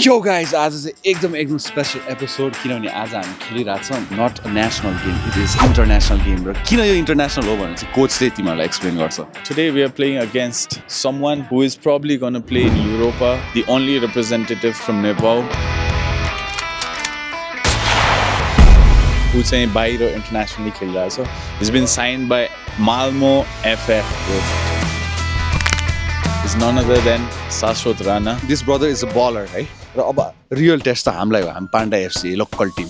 Yo guys, आज चाहिँ एकदम स्पेशल एपिसोड किनभने आज हामी खेलिरहेछौँ not a national game, it is international game. र किन यो इन्टरनेसनल हो भने चाहिँ कोचले तिमीहरूलाई एक्सप्लेन गर्छ। Today we are playing against someone who is probably going to play in Europa, the only representative from Nepal who चाहिँ बाहिर internationally खेलिरहेछ. He's been signed by Malmo FF group. Is none other than Sashwat Rana. This brother is a baller है। र अब real test त हामीलाई हो, हामी panda FC local team.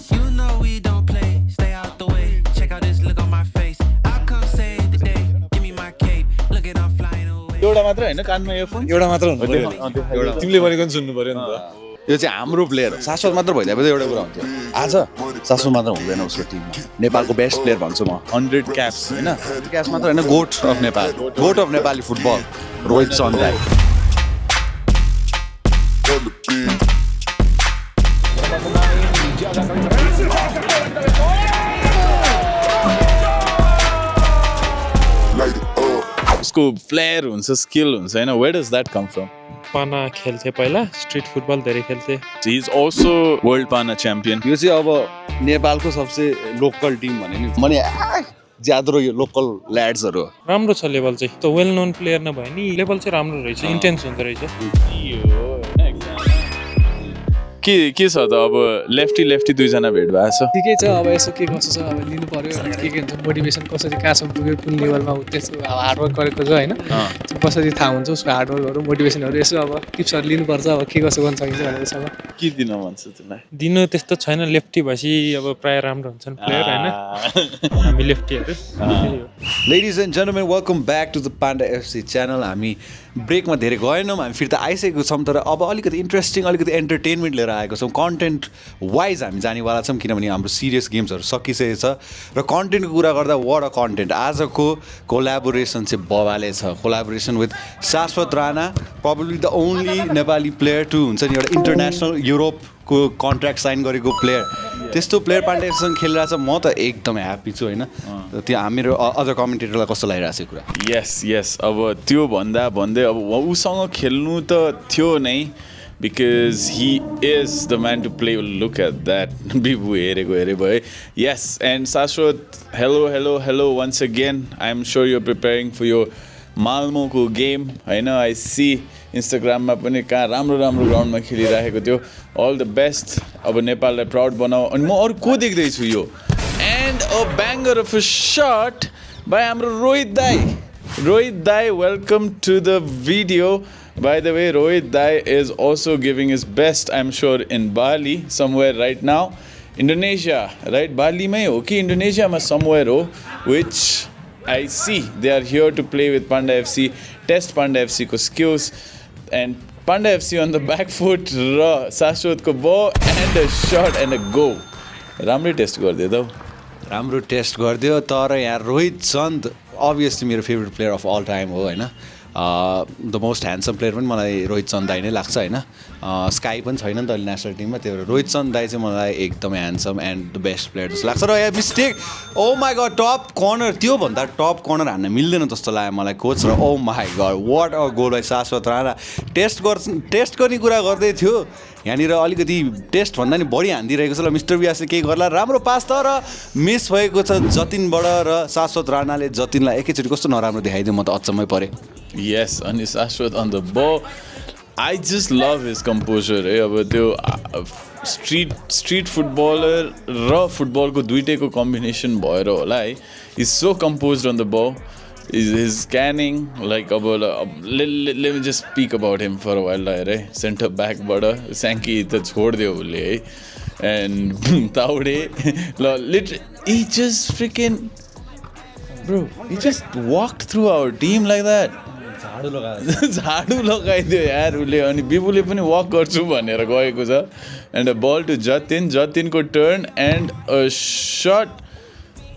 एउटा मात्र हैन, कानमा इयरफोन एउटा मात्र हुनु पर्यो। तिमीले भनेको पनि सुन्नु पर्यो नि त। यो चाहिँ हाम्रो प्लेयर हो। शाश्वत मात्र भइदिए एउटा कुरा हुन्थ्यो। आज शाश्वत मात्र हुँदैन उसको टिममा। नेपालको बेस्ट प्लेयर भन्छु म। 100 caps हैन, क्यास मात्र हैन, goat of Nepal, goat of Nepali football Rohit चन्दाई। उसको फ्लेयर हुन्छ, स्किल हुन्छ हैन. Where does that come from? पाना खेल्थे पहिला, स्ट्रिट फुटबल धेरै खेल्थे। He is also world Pana champion. यो चाहिँ अब नेपालको सबसे लोकल टिम भने नि मैले ज्यादा यो लोकल ल्याड्सहरू हो। राम्रो छ लेभल चाहिँ, त वेल नोन प्लेयर नभए नि लेभल चाहिँ राम्रो रहेछ, इन्टेन्स हुँदो रहेछ। के छ त अब लेफ्टी दुईजना भेट भएको छ। ठिकै छ, अब यसो के कसो छ अब लिनु पर्यो, के हुन्छ मोटिभेसन कसरी कहाँसम्म पुग्यो, कुन लेभलमा त्यसको अब हार्डवर्क गरेको छ होइन, कसरी थाहा हुन्छ उसको हार्डवर्कहरू मोटिभेसनहरू, यसो अब टिप्सहरू लिनुपर्छ अब के कसो गर्न सकिन्छ भनेर छ। अब के दिन भन्छ तिमीलाई? दिनु त्यस्तो छैन, लेफ्टी भएपछि अब प्रायः राम्रो हुन्छन् प्लेयर होइन, हामी लेफ्टीहरू। Ladies and gentlemen, welcome back to the Panda FC channel. हामी ब्रेकमा धेरै गएनौँ, हामी फिर्ता आइसकेको छौँ, तर अब अलिकति इन्ट्रेस्टिङ, अलिकति एन्टरटेनमेन्ट लिएर आएको छौँ। कन्टेन्ट वाइज हामी जानेवाला छौँ किनभने हाम्रो सिरियस गेम्सहरू सकिसकेको छ। र कन्टेन्टको कुरा गर्दा वाट अ कन्टेन्ट। आजको कोलाबोरेसन चाहिँ बवाले छ। Collaboration with Shashwat Rana, probably the only Nepali player to हुन्छ नि एउटा इन्टरनेसनल युरोपको कन्ट्र्याक्ट साइन गरेको प्लेयर। त्यस्तो प्लेयर पाण्डेसँग खेलिरहेछ, म त एकदमै ह्याप्पी छु होइन। त्यो मेरो अदर कमेन्टेटरलाई कस्तो लागिरहेको छ कुरा। यस अब त्यो भन्दै अब उसँग खेल्नु त थियो नै, because he is the man to play. Look at that. Bibu हेरेको हेरे भयो. Yes, and Sashwat, hello once again. I'm sure you're preparing for your Malmo को game. हैन, I see Instagram मा पनि कहाँ राम्रो ग्राउन्डमा खेलिरहेको थियो. All the best. अब नेपाललाई प्राउड बनाऊ. अनि म अरु को देख्दै छु यो. And a banger of a shot by हाम्रो रोहित दाई. Rohit Dai, welcome to the video. By the way, Rohit Dai is also giving his best, I'm sure, in Bali, somewhere right now. Indonesia, right? Bali mein ho ki Indonesia mein somewhere ho, which I see they are here to play with Panda FC, test Panda FC ko skills, and Panda FC on the back foot, Sashwat ko ball and a shot and a go. Ramri test गरिदियो त। राम्रो test गरिदियो, तर यहाँ Rohit Chand obviously मेरो favourite player of all time हो होइन। The most handsome player पनि मलाई रोहित चन्द दाई नै लाग्छ होइन। स्काई पनि छैन नि त अहिले नेसनल टिममा, त्यही भएर रोहित चन्द दाई चाहिँ मलाई एकदमै handsome and the best player जस्तो लाग्छ। र यहाँ mistake, oh my god, top corner, त्योभन्दा टप कर्नर हान्न मिल्दैन जस्तो लाग्यो मलाई कोच। र oh my god, what a goal by Shashwat Rana. Test गर्ने कुरा गर्दै थियो, यहाँनिर अलिकति टेस्टभन्दा नि बढी हानिदिइरहेको छ। ल मिस्टर व्यासले केही गर्ला, राम्रो पास तर मिस भएको छ जतिनबाट, र शाश्वत राणाले जतिनलाई एकैचोटि कस्तो नराम्रो देखाइदियो, म त अचम्मै परेँ। Yes, and Sashwat on the ball. I just love his composure. अब त्यो street footballer र football को दुईटैको combination भएर होला है. He's so composed on the ball. His scanning, like let me just speak about him for a while है. Center back बाट Sankey त छोडिदियो उसले है. And Taude, literally he just freaking, bro, he just walked through our team like that. झाडु लगाइदियो यार उसले। अनि बिबुले पनि वक गर्छु भनेर गएको छ। एन्ड अ बल टु जतिनको टर्न एन्ड अ सट,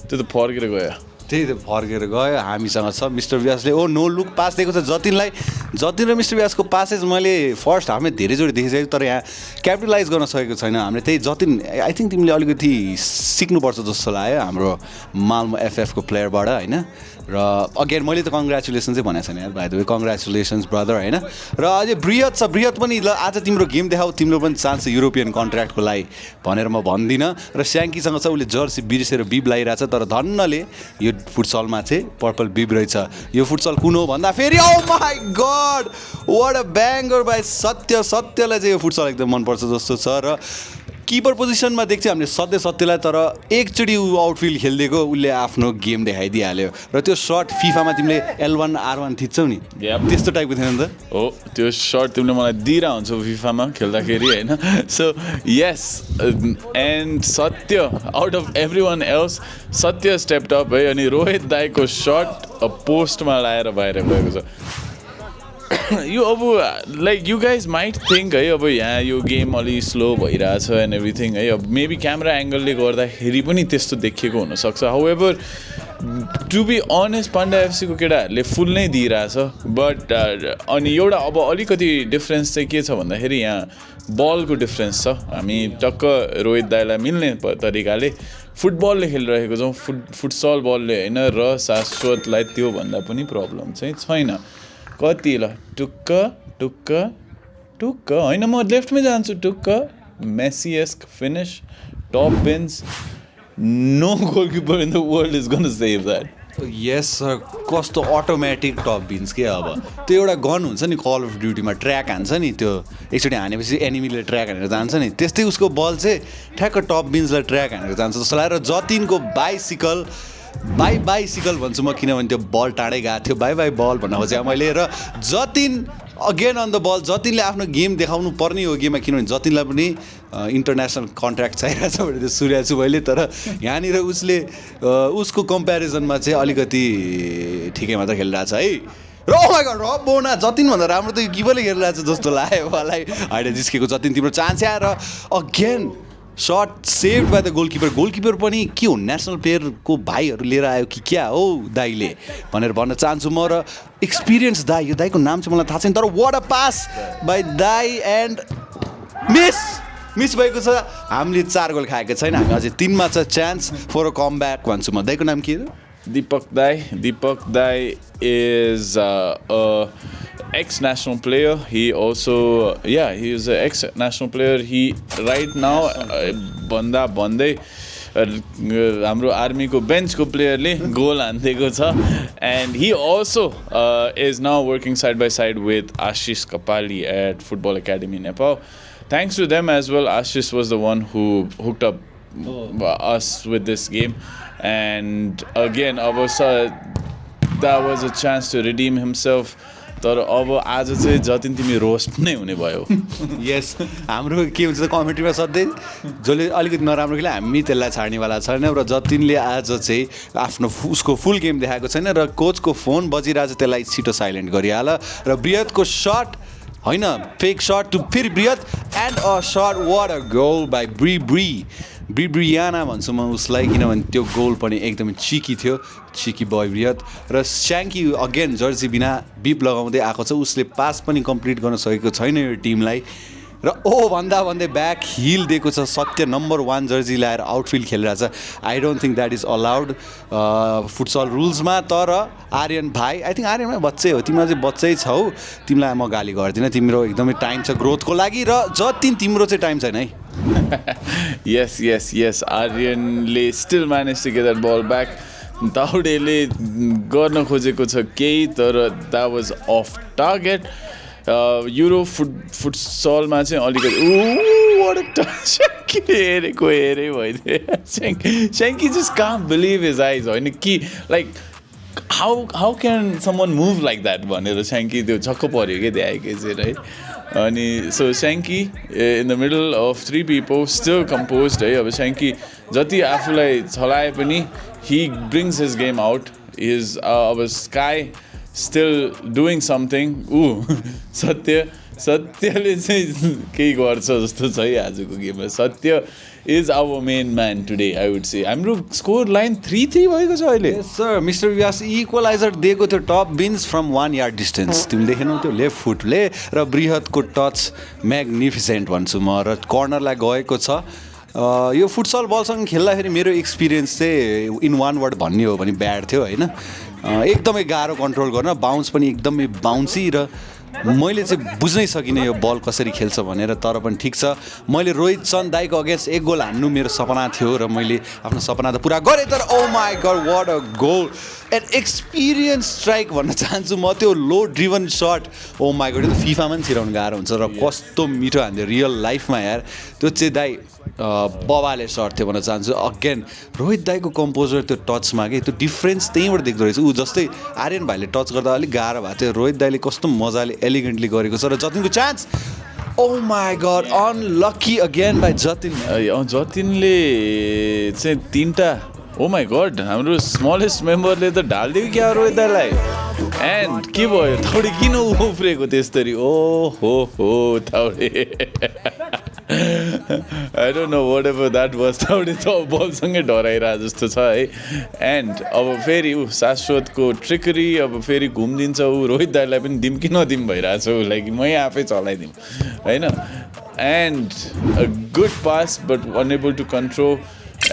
त्यो त फर्केर गयो। त्यही त फर्केर गयो। हामीसँग छ मिस्टर व्यासले ओ नो लुक पास दिएको छ जतिनलाई। जतिन र मिस्टर व्यासको पासेस मैले फर्स्ट हाफमै धेरैचोटि देखिसकेको, तर यहाँ क्यापिटलाइज गर्न सकेको छैन हामीले। त्यही जतिन आई थिङ्क तिमीले अलिकति सिक्नुपर्छ जस्तो लाग्यो हाम्रो माल्मो एफएफको प्लेयरबाट होइन। र अगेन मैले त कङ्ग्रेचुलेसन चाहिँ भनेको छैन यार भाइ द वे कङ्ग्रेचुलेसन्स ब्रदर होइन र अझै बृहत छ बृहत पनि ल आज तिम्रो गेम देखाऊ तिम्रो पनि चान्स छ युरोपियन कन्ट्र्याक्टको लागि भनेर म भन्दिनँ र स्याङ्कीसँग चाहिँ उसले जर्सी बिर्सेर बिब लगाइरहेछ तर धन्नले यो फुटसलमा चाहिँ पर्पल बिब रहेछ यो फुटसल कुन हो भन्दा फेरि oh my god what a banger by सत्यलाई चाहिँ यो फुटसल एकदम मनपर्छ जस्तो छ र किपर पोजिसनमा देख्छ हामीले सत्यलाई तर एकचोटि ऊ आउटफिल्ड खेलिदिएको उसले आफ्नो गेम देखाइदिइहाल्यो र त्यो सर्ट फिफामा तिमीले L1 R1 थिच्छौ नि त्यस्तो टाइपको थिएन नि त हो त्यो सर्ट तिमीले मलाई दिइरह हुन्छौ फिफामा खेल्दाखेरि होइन सो यस एन्ड सत्य out of every one else सत्य स्टेप अप है अनि रोहित दाईको सर्ट पोस्टमा लाएर बाहिर गएको छ यो अब like you guys might think है अब यहाँ यो गेम अलि स्लो भइरहेछ एन्ड एभ्रिथिङ है अब मेबी क्यामेरा एङ्गलले गर्दाखेरि पनि त्यस्तो देखिएको हुनसक्छ however to be honest Panda एफसीको केटाहरूले फुल नै दिइरहेछ बट अनि एउटा अब अलिकति डिफ्रेन्स चाहिँ के छ भन्दाखेरि यहाँ बलको डिफ्रेन्स छ हामी टक्क रोहित दाईलाई मिल्ने तरिकाले फुटबलले खेलिरहेको छौँ फुटसल बलले होइन र शाश्वतलाई त्योभन्दा पनि प्रब्लम चाहिँ छैन कति ल टुक्क टुक्क टुक्क होइन म लेफ्टमै जान्छु टुक्क messiesque finish top bench no goalkeeper in the world is gonna save that yes sir कस्तो अटोमेटिक टप बिन्स के अब त्यो एउटा गन हुन्छ नि कल अफ ड्युटीमा ट्र्याक हान्छ नि त्यो एकचोटि हानेपछि एनिमीले ट्र्याक हानेर जान्छ नि त्यस्तै उसको बल चाहिँ ठ्याक्क टप बिन्सलाई ट्र्याक हानेर जान्छ जस्तो लाग्यो र जतिनको बाइसिकल भन्छु म किनभने त्यो बल टाढै गएको थियो बाई बल भन्न खोजेँ मैले र जतिन अगेन अन द बल जतिनले आफ्नो गेम देखाउनु पर्ने हो गेममा किनभने जतिनलाई पनि इन्टरनेसनल कन्ट्र्याक्ट चाहिरहेको छ भनेर सुनेको छु मैले तर यहाँनिर उसले उसको कम्पेरिजनमा चाहिँ अलिकति ठिकै मात्र खेलिरहेछ है र र बोना जतिनभन्दा राम्रो त यो किपरले खेलिरहेछ जस्तो लाग्यो मलाई अहिले जिस्केको जतिन तिम्रो चान्स आएर again shot save by the goalkeeper पनि के हो नेसनल प्लेयरको भाइहरू लिएर आयो कि क्या हो दाईले भनेर भन्न चाहन्छु म र एक्सपिरियन्स दाई यो दाईको नाम चाहिँ मलाई थाहा छैन तर वाट अ पास बाई दाई एन्ड मिस भएको छ हामीले 4 गोल खाएको छैन हामी अझै 3मा छ chance for a come back भन्छु म दाईको नाम के हो Deepak Dai is ex-national player. He also, he is an ex-national player. He right now, भन्दै हाम्रो आर्मीको बेन्चको प्लेयरले गोल हान्दिएको छ and he also is now working side by side with Ashish Kapali at Football Academy Nepal. Thanks to them as well. Ashish was the one who hooked up us with this game. And again, that was a chance to redeem himself. तर अब आज चाहिँ जति तिमी roast नै हुने भयो यस हाम्रो के हुन्छ त कमेन्ट्रीमा सधैँ जसले अलिकति नराम्रो खेल्यो हामी त्यसलाई छाड्नेवाला छैन र जतिनले आज चाहिँ आफ्नो उसको फुल गेम देखाएको छैन र कोचको फोन बजिरहेको छ त्यसलाई छिटो साइलेन्ट गरिहाल र बृहतको सर्ट होइन फेक सर्ट टु फेरि Brihat and a shot what a goal by ब्रिब्रियाना भन्छु म उसलाई किनभने त्यो गोल पनि एकदमै चिकी थियो चिकी बय बृहत र स्याङ्की अगेन जर्सी बिना बिप लगाउँदै आएको छ उसले पास पनि कम्प्लिट गर्न सकेको छैन यो टिमलाई र भन्दै ब्याक हिल दिएको छ सत्य नम्बर 1 जर्सी ल्याएर आउटफिल्ड खेलिरहेछ I don't think that is allowed futsal रुल्समा तर आर्यन भाइ आई थिङ्क आर्यन भाइ बच्चै हो तिमीलाई चाहिँ बच्चै छौ तिमीलाई म गाली गर्दिनँ तिम्रो एकदमै टाइम छ ग्रोथको लागि र जति तिम्रो चाहिँ टाइम छैन है yes आर्यनले still manage to get that ball back दाउडेले गर्न खोजेको छ केही तर that was off target euro फुटसलमा चाहिँ अलिकति हेरेको भइदियो Sanky just can't believe his eyes होइन कि like how can someone move like that भनेर स्याङ्की त्यो छक्क पऱ्यो क्या देखाएकै चाहिँ है अनि so Sanky in the middle of 3 people still composed है अब स्याङ्की जति आफूलाई छलाए पनि he brings his game out his अब स्काई still doing something सत्यले चाहिँ केही गर्छ जस्तो छ है आजको गेममा Satya is our main man today I would say हाम्रो स्कोर लाइन 3-3 भएको छ अहिले सर मिस्टर व्यास इक्वलाइजर दिएको थियो top beans from 1 yard distance तिमी देखेनौ त्यो लेफ्ट फुटले र बृहतको टच म्याग्निफिसेन्ट भन्छु म र कर्नरलाई गएको छ यो फुटसल बलसँग खेल्दाखेरि मेरो एक्सपिरियन्स चाहिँ इन 1 वर्ड भन्ने हो भने ब्याड थियो होइन एकदमै गाह्रो कन्ट्रोल गर्न बाउन्स पनि एकदमै बाउन्सी र मैले चाहिँ बुझ्नै सकिनँ यो बल कसरी खेल्छ भनेर तर पनि ठिक छ मैले रोहित चन्द दाईको अगेन्स्ट एक गोल हान्नु मेरो सपना थियो र मैले आफ्नो सपना त पुरा गरेँ तर oh my god what a goal an experience strike भन्न चाहन्छु म त्यो low driven shot oh my god त्यो फिफामा पनि छिराउनु गाह्रो हुन्छ र कस्तो मिठो हान्थ्यो रियल लाइफमा यार त्यो चाहिँ दाई बबाले सर्ट थियो भन्न चाहन्छु अगेन रोहित दाईको कम्पोजर त्यो टचमा कि त्यो डिफ्रेन्स त्यहीँबाट देख्दो रहेछ ऊ जस्तै आर्यन भाइले टच गर्दा अलिक गाह्रो भएको थियो रोहित दाईले कस्तो मजाले एलिगेन्टली गरेको छ र जतिनको chance oh my god unlucky again by Jatin जतिनले चाहिँ 3टा ओ माई गॉड हाम्रो स्मलेस्ट मेम्बरले त ढालिदियो क्या रोहित दाईलाई एन्ड के भयो थोडी किन उफ्रेको त्यसरी ओ हो Thaude I don't know whatever that was Thaude त बलसँगै डराइरहेको जस्तो छ है एन्ड अब फेरि ऊ शाश्वतको ट्रिकरी अब फेरि घुमिदिन्छ ऊ रोहित दाईलाई पनि दिउँ कि नदिउँ भइरहेको छ उसलाई कि मै आफै चलाइदिउँ होइन and a good pass but unable to control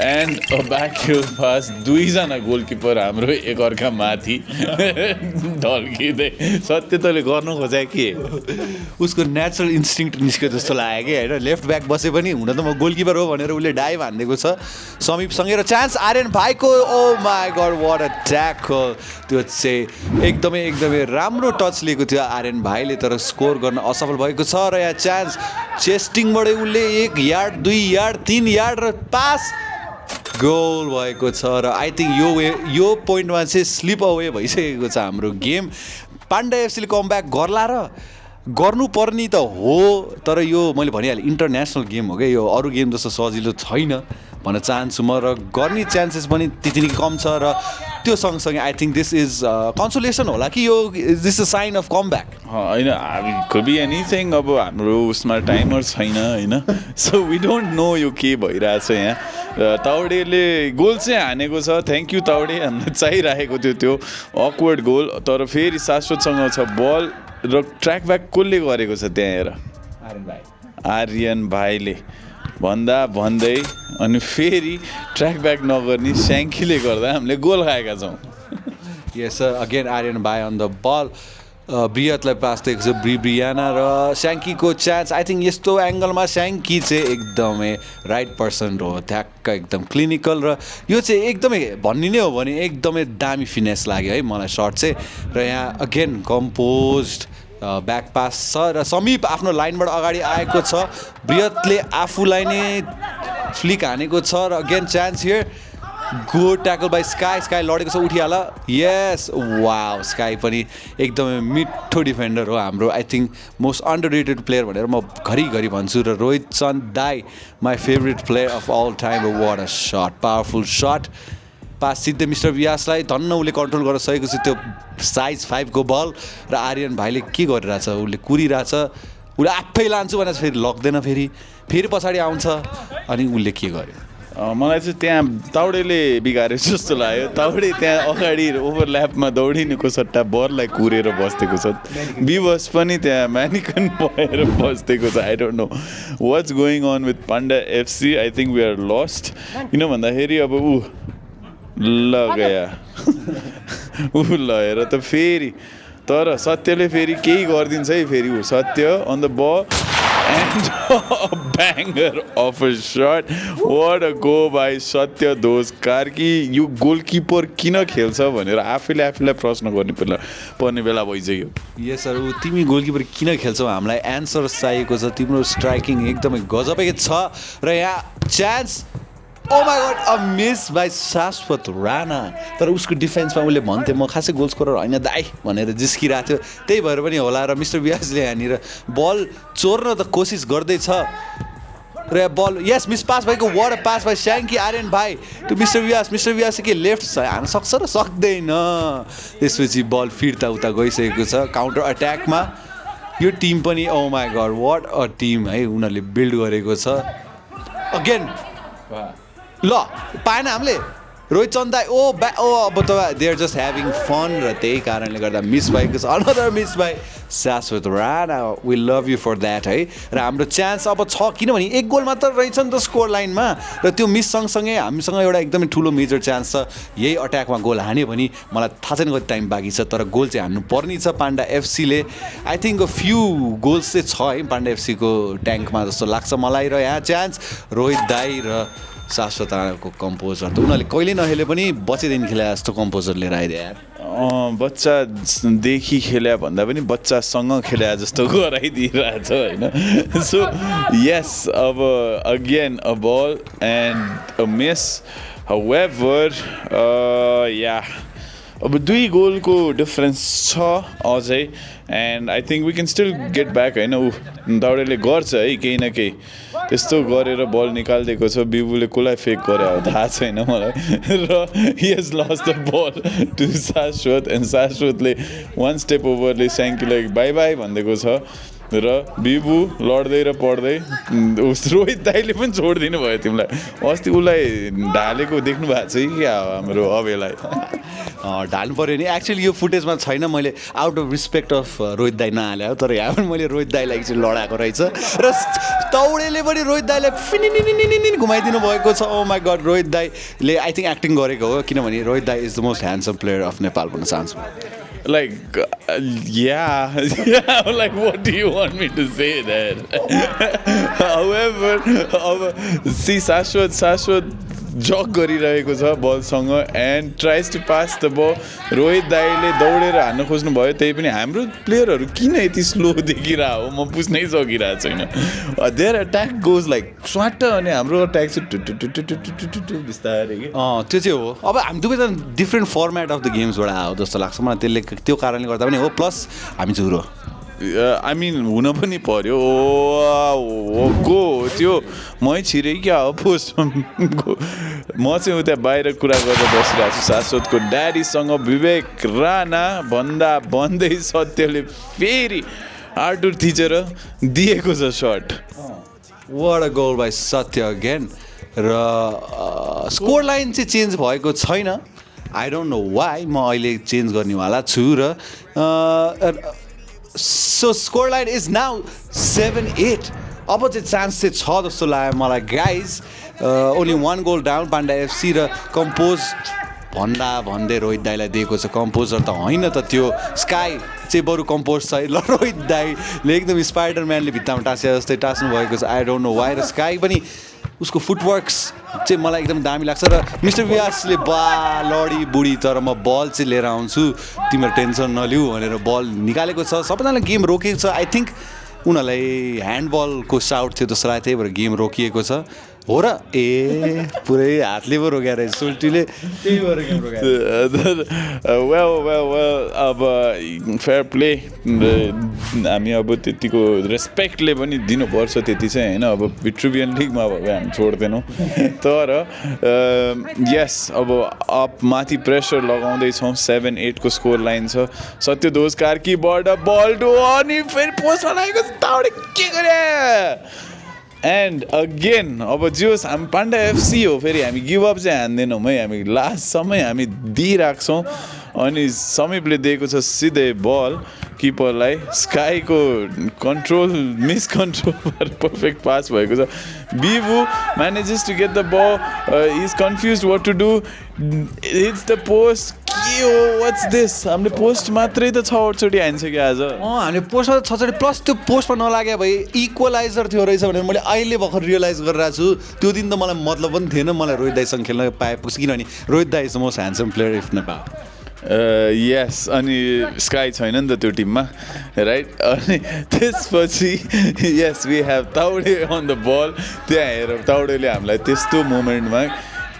and a backheel pass दुईजना गोलकिपर हाम्रो एकअर्का माथि ढल्किँदै सत्य तैँले गर्नु खोजे के उसको नेचुरल इन्स्टिङ्क्ट निस्क्यो जस्तो लाग्यो कि होइन लेफ्ट ब्याक बसे पनि हुन त म गोलकिपर हो भनेर उसले डाइभ हानिदिएको छ समीपसँगै र चान्स आर्यन भाइको oh my god what a tackle त्यो चाहिँ एकदमै राम्रो टच लिएको थियो आर्यन भाइले तर स्कोर गर्न असफल भएको छ र यहाँ चान्स चेस्टिङबाटै उसले 1 यार्ड 2 यार्ड 3 यार्ड र पास गोल भएको छ र आई थिङ्क यो पोइन्टमा चाहिँ स्लिप अवे भइसकेको छ हाम्रो गेम पाण्डा एफसीले कमब्याक गर्ला र गर्नुपर्ने त हो तर यो मैले भनिहालेँ इन्टरनेसनल गेम हो क्या यो अरू गेम जस्तो सजिलो छैन भन्न चाहन्छु म र गर्ने चान्सेस पनि त्यति नै कम छ र त्यो सँगसँगै आई थिङ्क दिस इज कन्सोलेसन होला कि यो this is sine of comeback होइन कुड बी एनिथिङ अब हाम्रो उसमा टाइमर छैन होइन सो वी डोन्ट नो यो के भइरहेछ यहाँ ताउडेले गोल चाहिँ हानेको छ थ्याङ्क यू ताउडे हामीलाई चाहिरहेको थियो त्यो अक्वर्ड गोल तर फेरि शाश्वतसँग छ बल र ट्र्याक ब्याक कसले गरेको छ त्यहाँ हेर आर्यन भाइले भन्दै अनि फेरि ट्र्याक ब्याक नगर्ने स्याङ्कीले गर्दा हामीले गोल खाएका छौँ यस सर अगेन आर्यन भाइ अन द बल ब्रियतलाई पास दिएको छ ब्रियाना र स्याङ्कीको चान्स आई थिङ्क यस्तो एङ्गलमा स्याङ्की चाहिँ एकदमै राइट पर्सन हो ठ्याक्क एकदम क्लिनिकल र यो चाहिँ एकदमै भन्ने नै हो भने एकदमै दामी फिनेस लाग्यो है मलाई सर्ट चाहिँ र यहाँ अगेन कम्पोज्ड ब्याक पास छ र समीप आफ्नो लाइनबाट अगाडि आएको छ ब्रियतले आफूलाई नै फ्लिक हानेको छ र again chance here good tackle by sky लडेको छ उठिहाल यस वाउ स्काई पनि एकदमै मिठो डिफेन्डर हो हाम्रो I think most underrated player भनेर म घरिघरि भन्छु र रोहित चन्द दाई my favourite player of all time what a shot powerful shot pass सिधै मिस्टर व्यासलाई धन्न उसले कन्ट्रोल गर्न सकेको छ त्यो साइज 5 को बल र आर्यन भाइले के गरिरहेछ उसले कुरिरहेछ उसले आफै लान्छु भनेर फेरि लग्दैन फेरि पछाडि आउँछ अनि उसले के गर्यो मलाई चाहिँ त्यहाँ ताउडेले बिगारे जस्तो लाग्यो ताउडे त्यहाँ अगाडि ओभरल्यापमा दौडिनुको सट्टा बललाई कुरेर बस्देको छ बिबस पनि त्यहाँ म्यानिकन भएर बस्देको छ I don't know what's going on with Panda FC I think we are lost किन भन्दाखेरि अब ल गया ल हेर त फेरि तर सत्यले फेरि केही गरिदिन्छ है फेरि ऊ Satya on the ball and banger of a shot what a go by Satya दोष कार्की यो गोलकिपर किन खेल्छ भनेर आफैलाई प्रश्न पर्ने बेला भइसक्यो यस सर तिमी गोलकिपर किन खेल्छौ हामीलाई एन्सर चाहिएको छ तिम्रो स्ट्राइकिङ एकदमै गजबै छ र यहाँ chance oh my god a miss by Shashwat Rana तर उसको डिफेन्समा उसले भन्थ्यो म खासै गोल स्कोरर होइन दाइ भनेर जिस्किरहेको थियो त्यही भएर पनि होला र मिस्टर व्यासले यहाँनिर बल चोर्न त कोसिस गर्दैछ र बल यस मिस पास भएको वाट पास बाई स्याङ्की आर्यन भाइ त्यो मिस्टर व्यास के लेफ्ट हान्न सक्छ र सक्दैन त्यसपछि बल फिर्ता उता गइसकेको छ काउन्टर अट्याकमा यो टिम पनि oh my god what a team है उनीहरूले बिल्ड गरेको छ अगेन ल पाएन हामीले रोहित चन्दा अब त they are just having fun र त्यही कारणले गर्दा मिस भएको छ another miss by Shashwat Rana we love you for that है र हाम्रो चान्स अब छ किनभने 1 गोल मात्र रहेछ नि त स्कोर लाइनमा र त्यो मिस सँगसँगै हामीसँग एउटा एकदमै ठुलो मेजर चान्स छ यही अट्याकमा गोल हान्यो भने मलाई थाहा छैन कति टाइम बाँकी छ तर गोल चाहिँ हान्नु पर्ने छ पाण्डा एफसीले I think a few goals चाहिँ छ है पाण्डा एफसीको ट्याङ्कमा जस्तो लाग्छ मलाई र यहाँ चान्स रोहित दाई र शाश्वत राणाको कम्पोजर त उनीहरूले कहिले नखेले पनि बचेदेखि खेले जस्तो कम्पोजर लिएर आइदियो यार बच्चादेखि खेल्या भन्दा पनि बच्चासँग खेल्या जस्तो गराइदिइरहेछ होइन सो यस अब again a ball and a miss however या अब 2 गोलको डिफरेन्स छ अझै and I think we can still get back होइन ऊ दौडेले गर्छ है केही न केही त्यस्तो गरेर बल निकालिदिएको छ बिबुले कसलाई फेक गरे हो थाहा छैन मलाई र he has lost the ball to Shashwat and शाश्वतले 1 स्टेप ओभरले स्याङ्कीलाई बाई बाई भनिदिएको छ र बिबु लड्दै र पढ्दै रोहित दाईले पनि छोडिदिनु भयो तिमीलाई अस्ति उसलाई ढालेको देख्नु भएको छ कि हाम्रो अवेलाई ढाल्नु पऱ्यो नि एक्चुअली यो फुटेजमा छैन मैले out of respect of Rohit दाई नहाले तर यहाँ पनि मैले रोहित दाईलाई चाहिँ लडाएको रहेछ र तौडेले पनि रोहित दाईलाई फिनिनिनिनिनिन घुमाइदिनु भएको छ ओ माई गड रोहित दाईले आई थिङ्क एक्टिङ गरेको हो किनभने रोहित दाई is the most handsome player of Nepal भन्न चाहन्छु like yeah like what do you want me to say that however see Shashwat jog गरिरहेको छ बलसँग and tries to pass the ball Rohit दाईले दौडेर हान्न खोज्नु भयो त्यही पनि हाम्रो प्लेयरहरू किन यति स्लो देखिरहेको हो म बुझ्नै सकिरहेको छैन देयर अट्याक गोज लाइक स्वाट अनि हाम्रो अट्याक चाहिँ बिस्तारै कि त्यो चाहिँ हो अब हामी दुवै त डिफ्रेन्ट फर्मेट अफ द गेम्सबाट आयो जस्तो लाग्छ मलाई त्यसले त्यो कारणले गर्दा पनि हो प्लस हामी झुरो आई मिन हुन पनि पर्यो गो त्यो मै छिरे क्या हो पोस्ट म चाहिँ उता बाहिर कुरा गरेर बसिरहेको छु शाश्वतको ड्याडीसँग विवेक राणा भन्दै सत्यले फेरि आर्टुर थिचेर दिएको छ shot what a goal by Satya again र स्कोर लाइन चाहिँ चेन्ज भएको छैन आई डोन्ट नो वाइ म अहिले चेन्ज गर्नेवाला छु र so score line is now 7-8 अब चाहिँ चान्स चाहिँ छ जस्तो लाग्यो मलाई guys only 1 goal down panda FC र कम्पोज भन्दै रोहित दाईलाई दिएको छ कम्पोजर त होइन त त्यो स्काई चाहिँ बरु कम्पोज छ ल रोहित दाईले एकदम स्पाइडरम्यानले भित्तामा टाँसे जस्तै टाँस्नु भएको छ आई डोन्ट नो वाइ र स्काई पनि उसको फुटवर्क्स चाहिँ मलाई एकदम दामी लाग्छ र मिस्टर व्यासले लडी बुढी तर म बल चाहिँ लिएर आउँछु तिमीहरू टेन्सन नलिऊ भनेर बल निकालेको छ सबैजनाले गेम रोकेको छ आई थिङ्क उनीहरूलाई ह्यान्डबलको साउट थियो जस्तो लाग्यो त्यही भएर गेम रोकिएको छ हो र पुरै हातले पो रोक्या रहेछ सोल्टीले त्यही भएर गेम रोक्या वेल अब फेयर प्ले हामी अब त्यतिको रेस्पेक्टले पनि दिनुपर्छ त्यति चाहिँ होइन अब भिट्रुभियन लिगमा भयो हामी छोड्दैनौँ तर यस अब माथि प्रेसर लगाउँदैछौँ 7-8 को स्कोर लाइन छ सत्यदोष कार्कीबाट बल टु अनि फेरि पोस्टमा लागेको ताउडे के गरे एन्ड अगेन अब जोस् हामी पाण्डा एफसी हो फेरि हामी गिभअप चाहिँ हान्दैनौँ है हामी लास्टसम्म हामी दिइराख्छौँ अनि समीपले दिएको छ सिधै बल किपरलाई स्काईको कन्ट्रोल मिसकन्ट्रोल पर्फेक्ट पास भएको छ Bibu manages to get the ball is confuse what to do it's the post के हो वाट्स दिस हामीले पोस्ट मात्रै त 6-8 हान्छ कि आज हामीले पोस्टमा 6 प्लस त्यो पोस्टमा नलागे भए इक्वलाइजर थियो रहेछ भनेर मैले अहिले भर्खर रियलाइज गरिरहेको छु त्यो दिन त मलाई मतलब पनि थिएन मलाई रोहित दाईसँग खेल्न पाएपछि किनभने रोहित दाई is the most handsome player if Nepal yes अनि स्काई छैन नि त त्यो टिममा राइट अनि त्यसपछि यस वी हेभ ताउडे अन द बल त्यहाँ हेर ताउडेले हामीलाई त्यस्तो मोमेन्टमा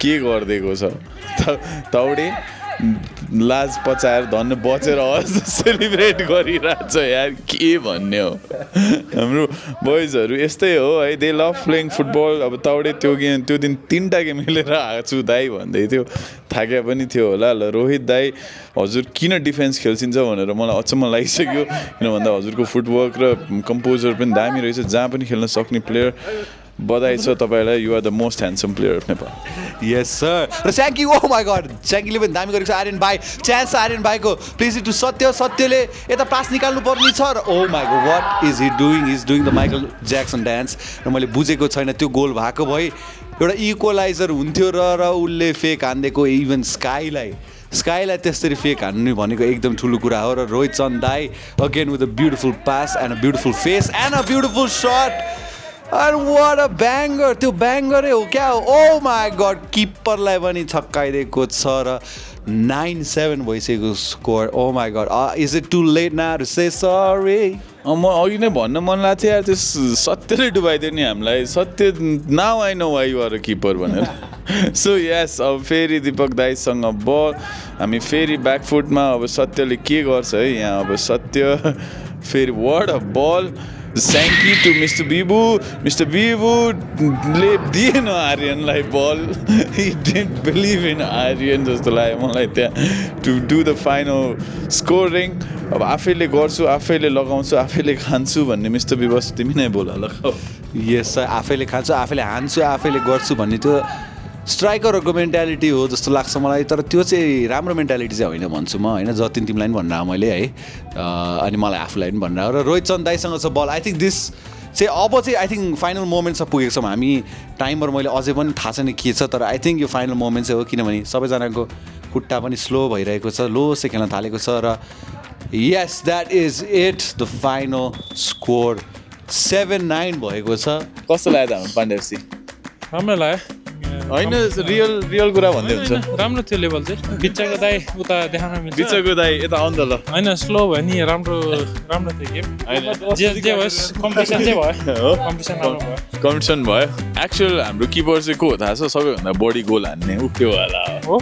के गरिदिएको छ ताउडे लाज पचाएर धन्न बचेर सेलिब्रेट गरिरहेको छ यार के भन्ने हो हाम्रो बोइजहरू यस्तै हो है दे लभ प्लेइङ फुटबल अब ताउडे त्यो दिन 3टा गेम खेलेर आएको छु दाई भन्दै थियो थाक्या पनि थियो होला ल रोहित दाई हजुर किन डिफेन्स खेल्छिन्छ भनेर मलाई अचम्म लागिसक्यो किन भन्दा हजुरको फुटवर्क र कम्पोजर पनि दामी रहेछ जहाँ पनि खेल्न सक्ने प्लेयर बधाई छ तपाईँलाई, you are the most handsome player of Nepal. Yes sir. र स्याङ्की, ओ माई गड, स्याङ्कीले पनि दामी गरेको छ। आर्यन भाइ, चान्स आर्यन भाइको, प्लिज टु सत्य, सत्यले यता पास निकाल्नु पर्ने छ र oh my god what is he doing, is doing the Michael Jackson dance. र मैले बुझेको छैन त्यो गोल भएको भए एउटा इक्वलाइजर हुन्थ्यो र उसले फेक हानिदिएको इभन स्काईलाई त्यसरी फेक हान्नु भनेको एकदम ठुलो कुरा हो। र रोहित चन्द दाई again with a beautiful pass and a beautiful face and a beautiful shot and what a banger, त्यो ब्याङ्गरै हो क्या हो। ओ माई गड, किप्परलाई पनि छक्काइदिएको छ र 9-7 भइसकेको score. Oh my god, is it too late now to say sorry? म अघि नै भन्न मन लाग्थ्यो यार, त्यो सत्यले डुबाइदियो नि हामीलाई। Satya, now I know why you are a keeper भनेर। सो यस, अब फेरि दिपक दाईसँग बल, हामी फेरि ब्याकफुटमा। अब सत्यले के गर्छ है यहाँ, अब सत्य फेरि what a ball, Sanky to mister बिबुले दिएन आर्यनलाई बल। He didn't believe in Aryan जस्तो लाग्यो मलाई त्यहाँ, to do the final scoring. अब आफैले गर्छु, आफैले लगाउँछु, आफैले खान्छु भन्ने मिस्टर बिबस तिमी नै बोल लगाऊ। यस सर, आफैले खान्छु, आफैले हान्छु, आफैले गर्छु भन्ने त्यो स्ट्राइकरहरूको मेन्टालिटी हो जस्तो लाग्छ मलाई। तर त्यो चाहिँ राम्रो मेन्टालिटी चाहिँ होइन भन्छु म, होइन। जतिन तिमीलाई पनि भन्नु मैले है, अनि मलाई आफूलाई पनि भन्नु। र रोहित चन्द दाईसँग छ बल। आई थिङ्क दिस चाहिँ अब चाहिँ आई थिङ्क फाइनल मोमेन्टमा पुगेको छौँ हामी। टाइमर मैले अझै पनि थाहा छैन के छ, तर आई थिङ्क यो फाइनल मोमेन्ट चाहिँ हो, किनभने सबैजनाको खुट्टा पनि स्लो भइरहेको छ, लो से खेल्न थालेको छ। र yes, that is it, the final score 7-9 भएको छ। कस्तो लाग्यो त हाम्रो पाण्डे एफसी? राम्रो लाग्यो होइन, रियल कुरा भन्दै हुन्छ। राम्रो थियो लेभल चाहिँ। बिचको दाई उता देखाउन मिल्छ, बिचको दाई यता आउनु त ल। होइन स्लो भयो नि, राम्रो थियो गेम। जे होस् कम्पिटिसन चाहिँ भयो, कम्पिटिसन राम्रो भयो। कम्पिटिसन भयो। एक्चुअल हाम्रो किपर चाहिँ को हो थाहा छ? सबैभन्दा बढी गोल हान्ने ऊ त्यो होला हो,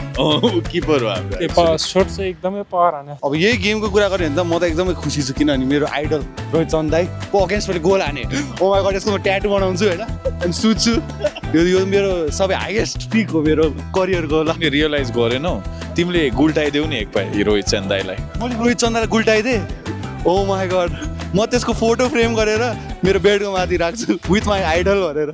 किपर हो हाम्रो। सोट चाहिँ एकदमै पावर हाने। अब यही गेमको कुरा गऱ्यो भने त म त एकदमै खुसी छु, किनभने मेरो आइडल रोहित चन्द दाईको अगेन्स्ट मैले गोल हाने। ओ माई गड, यसको म ट्याटु बनाउँछु होइन, अनि सुत्छु। यो मेरो सबै हाइएस्ट पिक हो मेरो करियरको। ल रियलाइज गरेनौ तिमीले गुल्टाइदेऊ नि एकपल्ट रोहित चन्द दाईलाई। मैले रोहित चन्दलाई गुल्टाइदिएँ। ओ माई गड, म त्यसको फोटो फ्रेम गरेर मेरो बेडको माथि राख्छु विथ माई आइडल भनेर।